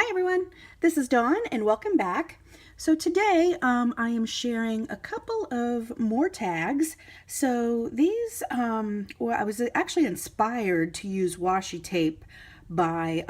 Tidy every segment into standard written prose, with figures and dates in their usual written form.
Hi everyone, this is Dawn and welcome back. So today I am sharing a couple of more tags. So these, well, I was actually inspired to use washi tape by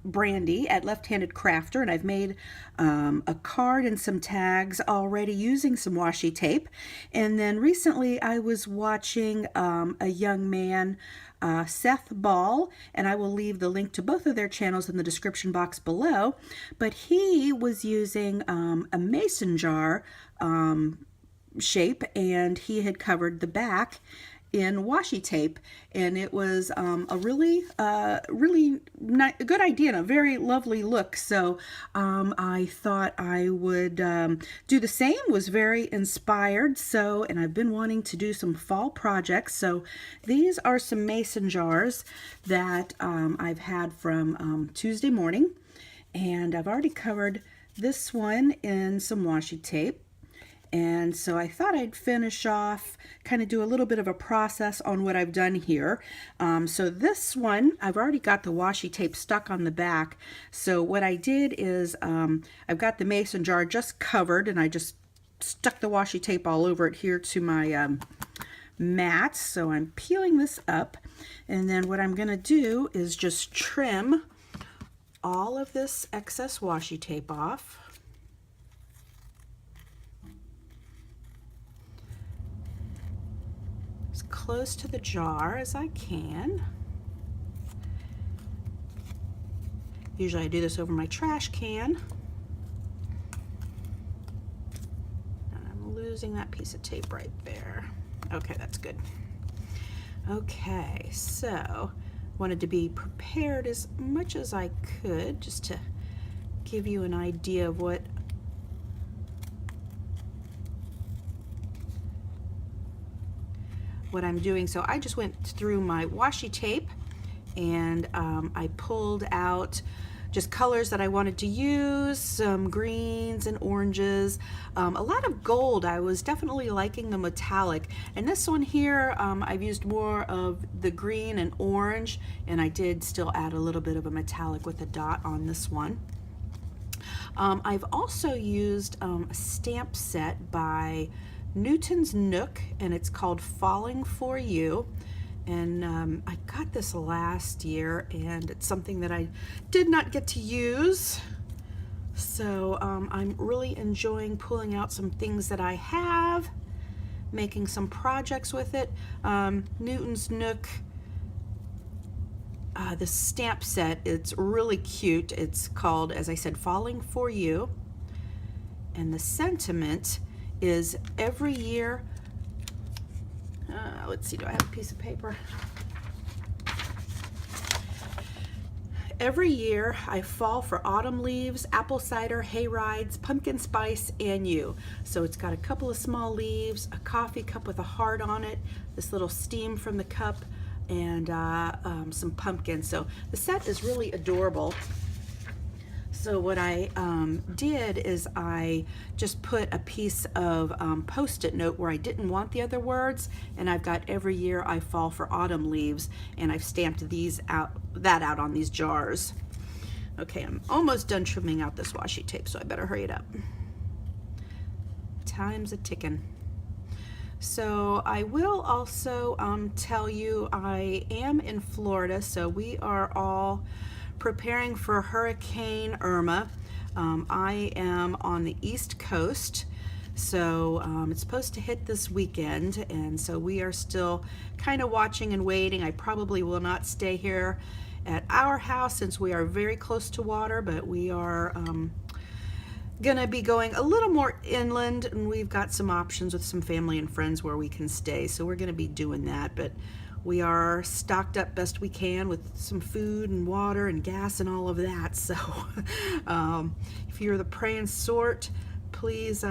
Brandy at Left-Handed Crafter, and I've made a card and some tags already using some washi tape. And then recently I was watching a young man, Seth Ball, and I will leave the link to both of their channels in the description box below, but he was using a mason jar shape, and he had covered the back in washi tape, and it was a really a good idea and a very lovely look. So I thought I would do the same. Was very inspired. So, and I've been wanting to do some fall projects. So these are some mason jars that I've had from Tuesday morning, and I've already covered this one in some washi tape. And so I thought I'd finish off, kind of do a little bit of a process on what I've done here. So this one, I've already got the washi tape stuck on the back. So what I did is I've got the mason jar just covered, and I just stuck the washi tape all over it here to my mat. So I'm peeling this up, and then what I'm going to do is just trim all of this excess washi tape off. As close to the jar as I can. Usually I do this over my trash can. And I'm losing that piece of tape right there. Okay, that's good. Okay, so wanted to be prepared as much as I could just to give you an idea of what I'm doing. So I just went through my washi tape, and I pulled out just colors that I wanted to use, some greens and oranges, a lot of gold. I was definitely liking the metallic, and this one here I've used more of the green and orange, and I did still add a little bit of a metallic with a dot on this one. I've also used a stamp set by Newton's Nook, and it's called Falling For You, and I got this last year, and it's something that I did not get to use, so I'm really enjoying pulling out some things that I have, making some projects with it. Newton's Nook, the stamp set, it's really cute. It's called, as I said, Falling For You, and the sentiment is every year, let's see, do I have a piece of paper? Every year I fall for autumn leaves, apple cider, hay rides, pumpkin spice, and you. So it's got a couple of small leaves, a coffee cup with a heart on it, this little steam from the cup, and some pumpkins. So the set is really adorable. So what I did is I just put a piece of Post-it note where I didn't want the other words, and I've got every year I fall for autumn leaves, and I've stamped that out on these jars. Okay, I'm almost done trimming out this washi tape, so I better hurry it up. Time's a ticking. So I will also tell you I am in Florida, so we are all preparing for Hurricane Irma. I am on the East Coast, so it's supposed to hit this weekend, and so we are still kind of watching and waiting. I probably will not stay here at our house since we are very close to water, but we are gonna be going a little more inland, and we've got some options with some family and friends where we can stay, so we're gonna be doing that. But we are stocked up best we can with some food and water and gas and all of that. So if you're the praying sort, please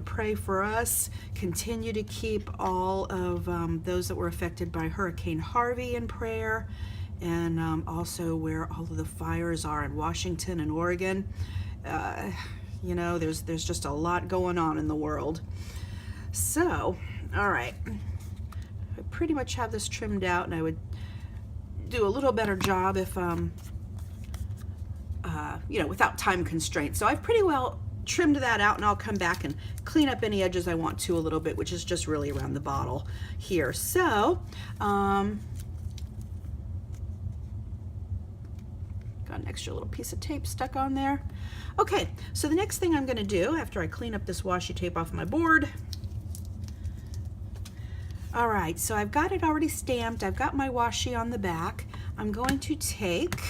pray for us. Continue to keep all of those that were affected by Hurricane Harvey in prayer, and also where all of the fires are in Washington and Oregon. There's just a lot going on in the world. So, all right. I pretty much have this trimmed out, and I would do a little better job if you know, without time constraints. So I've pretty well trimmed that out, and I'll come back and clean up any edges I want to a little bit, which is just really around the bottle here. So got an extra little piece of tape stuck on there. Okay, so the next thing I'm going to do after I clean up this washi tape off my board, all right, so I've got it already stamped. I've got my washi on the back. I'm going to take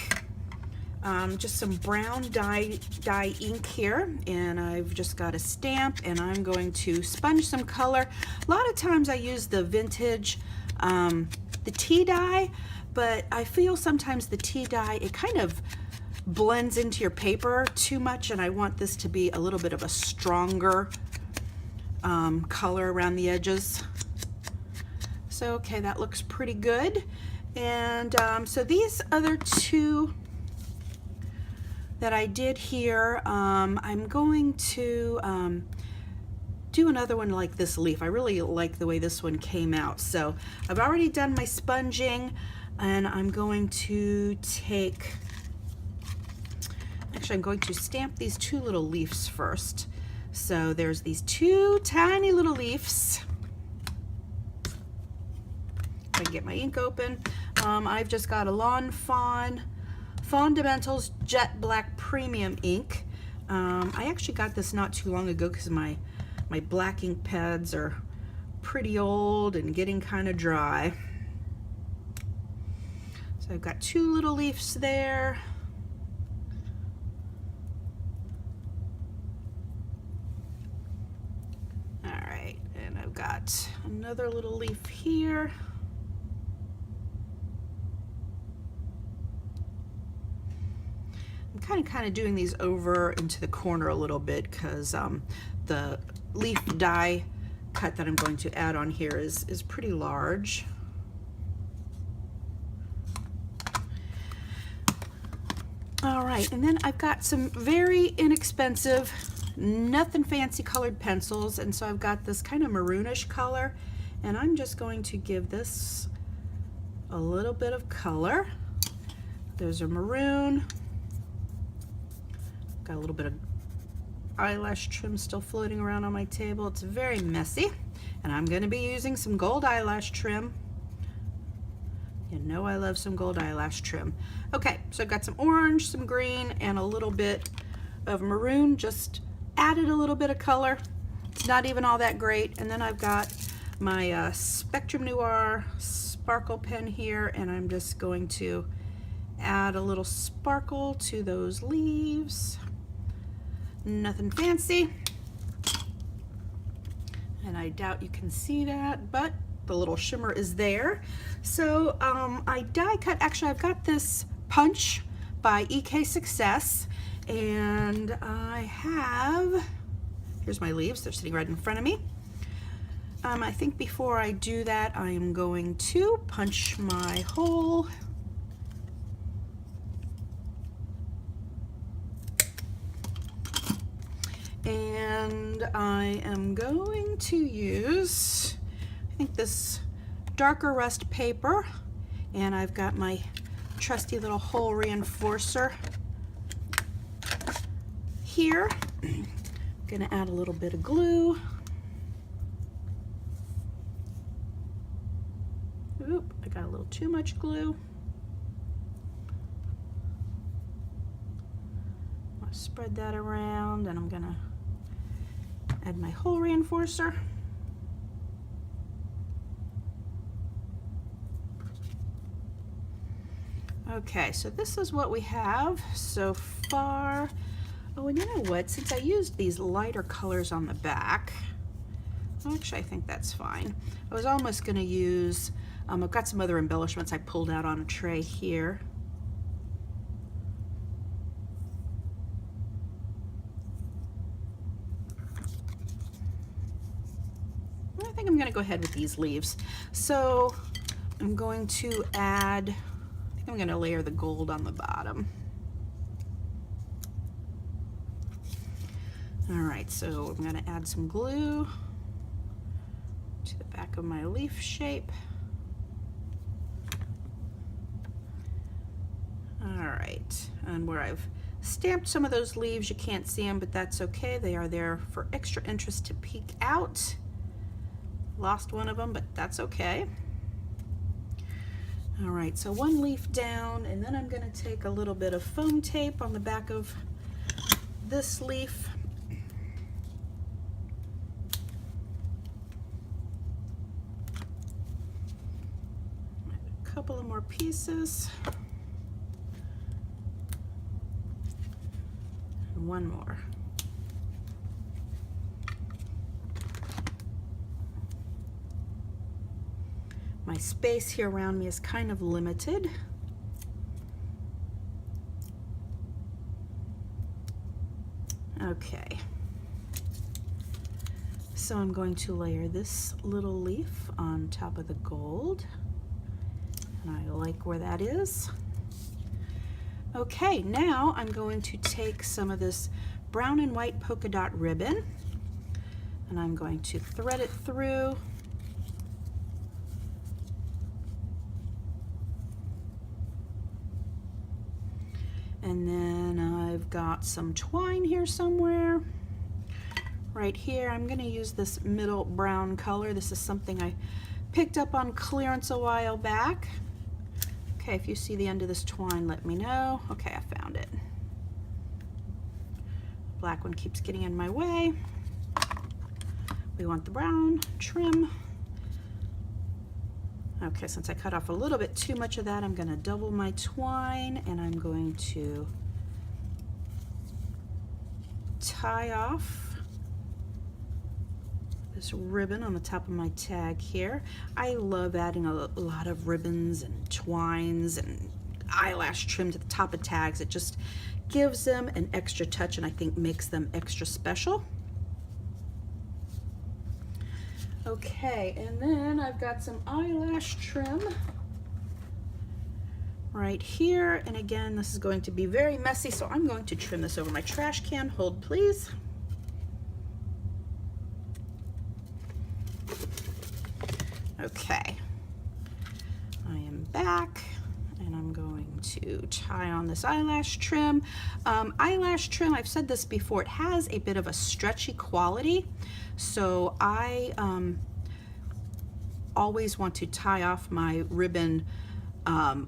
just some brown dye ink here, and I've just got a stamp, and I'm going to sponge some color. A lot of times I use the vintage, the tea dye, but I feel sometimes the tea dye, it kind of blends into your paper too much, and I want this to be a little bit of a stronger color around the edges. So, okay, that looks pretty good. And so these other two that I did here, I'm going to do another one like this leaf. I really like the way this one came out. So I've already done my sponging, and I'm going to take, actually I'm going to stamp these two little leaves first. So there's these two tiny little leaves. I can get my ink open. I've just got a Lawn Fawn Fundamentals Jet Black Premium ink. I actually got this not too long ago because my black ink pads are pretty old and getting kind of dry. So I've got two little leaves there. All right, and I've got another little leaf here. I'm kind of doing these over into the corner a little bit because the leaf die cut that I'm going to add on here is pretty large. All right, and then I've got some very inexpensive, nothing fancy colored pencils, and so I've got this kind of maroonish color, and I'm just going to give this a little bit of color. There's a maroon. Got a little bit of eyelash trim still floating around on my table. It's very messy, and I'm going to be using some gold eyelash trim. You know I love some gold eyelash trim. Okay, so I've got some orange, some green, and a little bit of maroon. Just added a little bit of color. It's not even all that great. And then I've got my Spectrum Noir sparkle pen here, and I'm just going to add a little sparkle to those leaves. Nothing fancy, and I doubt you can see that, but the little shimmer is there. So I die cut, actually I've got this punch by EK Success, and I have, here's my leaves, they're sitting right in front of me. I think before I do that, I am going to punch my hole. And I am going to use, I think, this darker rust paper, and I've got my trusty little hole reinforcer here. I'm gonna add a little bit of glue. Oop, I got a little too much glue. I'll spread that around, and I'm gonna add my hole reinforcer. Okay, so this is what we have so far. Oh, and you know what? Since I used these lighter colors on the back, actually I think that's fine. I was almost going to use, I've got some other embellishments I pulled out on a tray here. I think I'm going to go ahead with these leaves. So I'm going to add, I think I'm going to layer the gold on the bottom. All right, so I'm going to add some glue to the back of my leaf shape. All right, and where I've stamped some of those leaves. You can't see them, but that's okay. They are there for extra interest to peek out. Lost one of them, but that's okay. All right, so one leaf down, and then I'm going to take a little bit of foam tape on the back of this leaf. A couple of more pieces. And one more. My space here around me is kind of limited. Okay. So I'm going to layer this little leaf on top of the gold. And I like where that is. Okay, now I'm going to take some of this brown and white polka dot ribbon, and I'm going to thread it through. And then I've got some twine here somewhere. Right here, I'm going to use this middle brown color. This is something I picked up on clearance a while back. Okay, if you see the end of this twine, let me know. Okay, I found it. Black one keeps getting in my way. We want the brown trim. Okay, since I cut off a little bit too much of that, I'm going to double my twine, and I'm going to tie off this ribbon on the top of my tag here. I love adding a lot of ribbons and twines and eyelash trim to the top of tags. It just gives them an extra touch, and I think makes them extra special. Okay, and then I've got some eyelash trim right here, and again, this is going to be very messy, so I'm going to trim this over my trash can. Hold, please. Okay, I am back, and I'm going to tie on this eyelash trim. Eyelash trim, I've said this before, it has a bit of a stretchy quality, so I always want to tie off my ribbon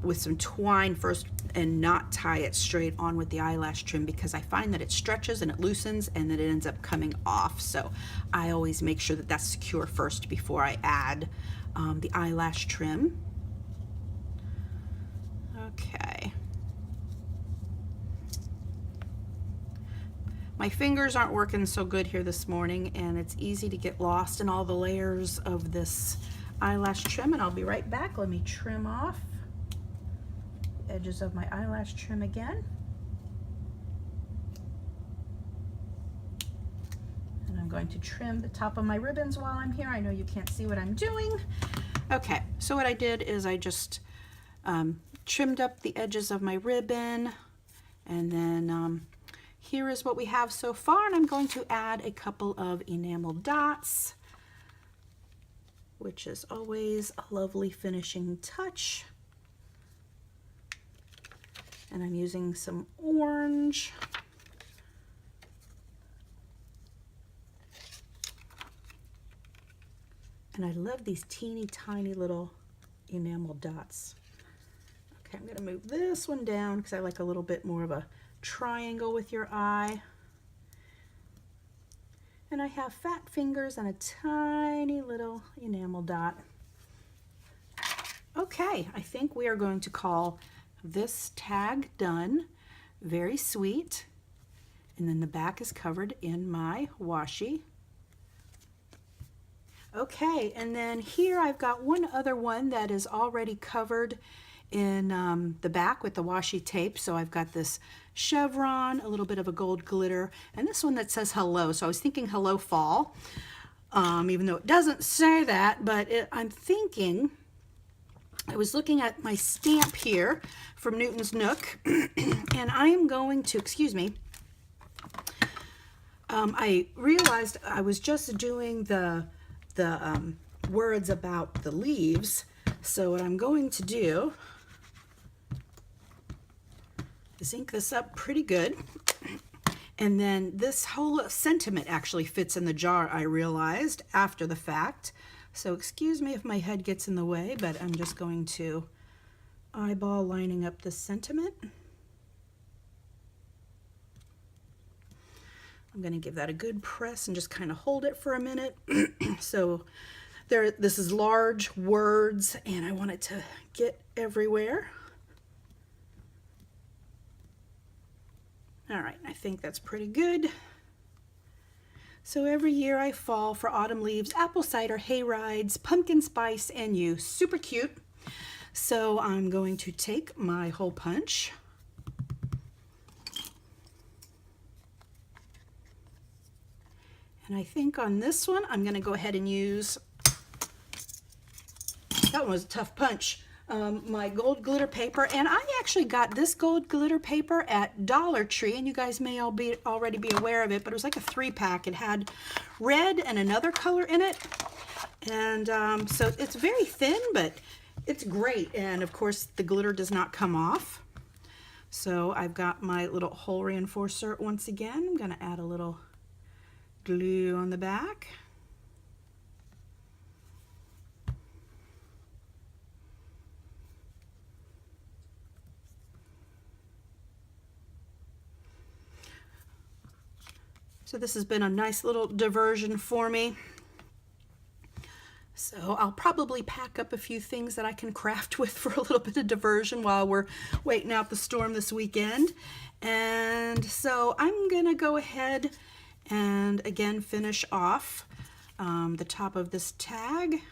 with some twine first and not tie it straight on with the eyelash trim, because I find that it stretches and it loosens and then it ends up coming off. So I always make sure that that's secure first before I add the eyelash trim. Okay. My fingers aren't working so good here this morning, and it's easy to get lost in all the layers of this eyelash trim, and I'll be right back. Let me trim off the edges of my eyelash trim again. And I'm going to trim the top of my ribbons while I'm here. I know you can't see what I'm doing. Okay, so what I did is I just trimmed up the edges of my ribbon, and then here is what we have so far, and I'm going to add a couple of enamel dots, which is always a lovely finishing touch. And I'm using some orange. And I love these teeny tiny little enamel dots. Okay, I'm gonna move this one down because I like a little bit more of a triangle with your eye. And I have fat fingers and a tiny little enamel dot. Okay, I think we are going to call this tag done. Very sweet. And then the back is covered in my washi. Okay, and then here I've got one other one that is already covered in the back with the washi tape. So I've got this chevron, a little bit of a gold glitter, and this one that says hello. So I was thinking hello fall, even though it doesn't say that, but I'm thinking, I was looking at my stamp here from Newton's Nook, and I'm going to, excuse me, I realized I was just doing the words about the leaves. So what I'm going to do Just ink this up pretty good. And then this whole sentiment actually fits in the jar, I realized after the fact. So excuse me if my head gets in the way, but I'm just going to eyeball lining up the sentiment. I'm going to give that a good press and just kind of hold it for a minute. So this is large words and I want it to get everywhere. All right, I think that's pretty good. So every year I fall for autumn leaves, apple cider, hay rides, pumpkin spice, and you. Super cute. So I'm going to take my hole punch. And I think on this one, I'm going to go ahead and use, that one was a tough punch, my gold glitter paper. And I actually got this gold glitter paper at Dollar Tree, and you guys may already be aware of it, but it was like a 3-pack. It had red and another color in it. And so it's very thin, but it's great. And of course, the glitter does not come off. So I've got my little hole reinforcer once again. I'm going to add a little glue on the back. So this has been a nice little diversion for me. So I'll probably pack up a few things that I can craft with for a little bit of diversion while we're waiting out the storm this weekend. And so I'm gonna go ahead and again finish off the top of this tag.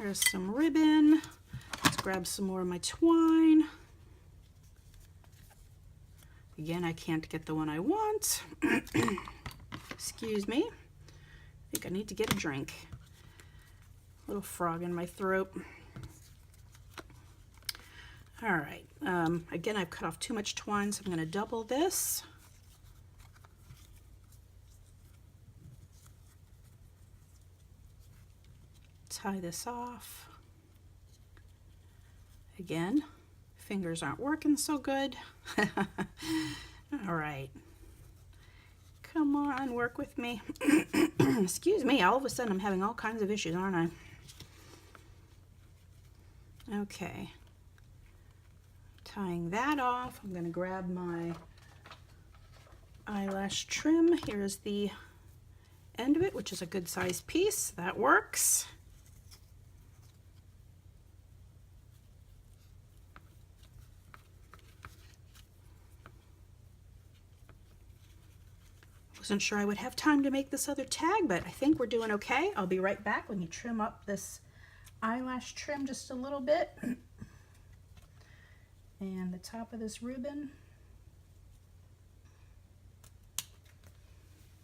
There's some ribbon. Let's grab some more of my twine. Again, I can't get the one I want. Excuse me. I think I need to get a drink. Little frog in my throat. All right. Again, I've cut off too much twine, so I'm going to double this. Tie this off. Again, fingers aren't working so good. All right. Come on, work with me. Excuse me, all of a sudden I'm having all kinds of issues, aren't I? Okay. Tying that off, I'm going to grab my eyelash trim. Here's the end of it, which is a good size piece. That works. Wasn't sure I would have time to make this other tag, but I think we're doing okay. I'll be right back. Let me trim up this eyelash trim just a little bit. And the top of this ribbon.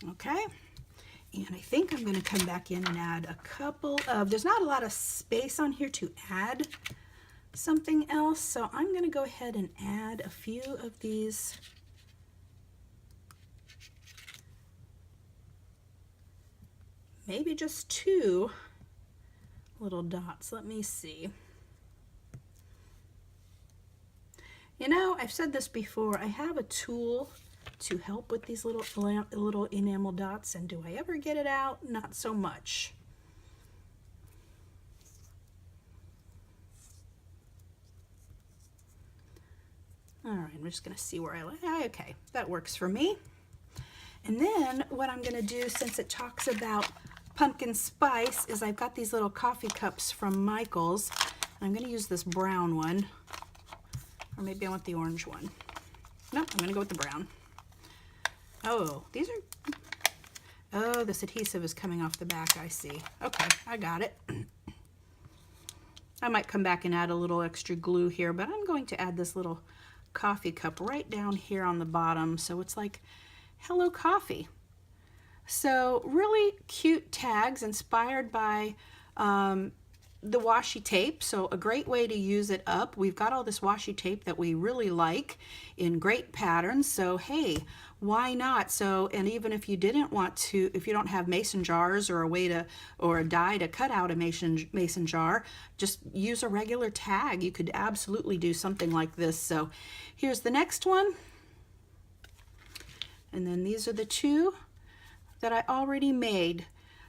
Okay. And I think I'm going to come back in and add a couple of, there's not a lot of space on here to add something else, so I'm going to go ahead and add a few of these maybe just 2 little dots. Let me see. You know, I've said this before, I have a tool to help with these little enamel dots, and do I ever get it out? Not so much. All right, I'm just gonna see where I like. Okay, that works for me. And then what I'm gonna do, since it talks about pumpkin spice, is I've got these little coffee cups from Michael's. And I'm gonna use this brown one, or maybe I want the orange one. Nope, I'm gonna go with the brown. Oh, these are, oh, this adhesive is coming off the back, I see. Okay, I got it. I might come back and add a little extra glue here, but I'm going to add this little coffee cup right down here on the bottom, so it's like, hello coffee. So really cute tags inspired by the washi tape, so a great way to use it up. We've got all this washi tape that we really like in great patterns, so hey, why not? So, and even if you didn't want to, if you don't have mason jars or a way to, or a die to cut out a mason jar, just use a regular tag. You could absolutely do something like this. So here's the next one. And then these are the two that I already made.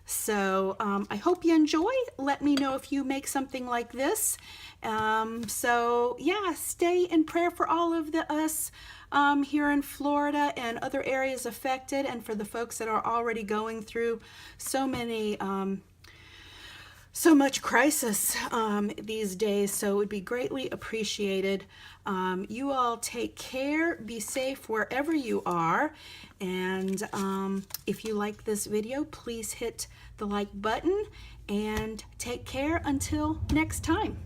So I hope you enjoy. Let me know if you make something like this. So yeah, stay in prayer for all of us here in Florida and other areas affected, and for the folks that are already going through so much crisis these days. So it would be greatly appreciated. You all take care, be safe wherever you are, and if you like this video, please hit the like button, and take care until next time.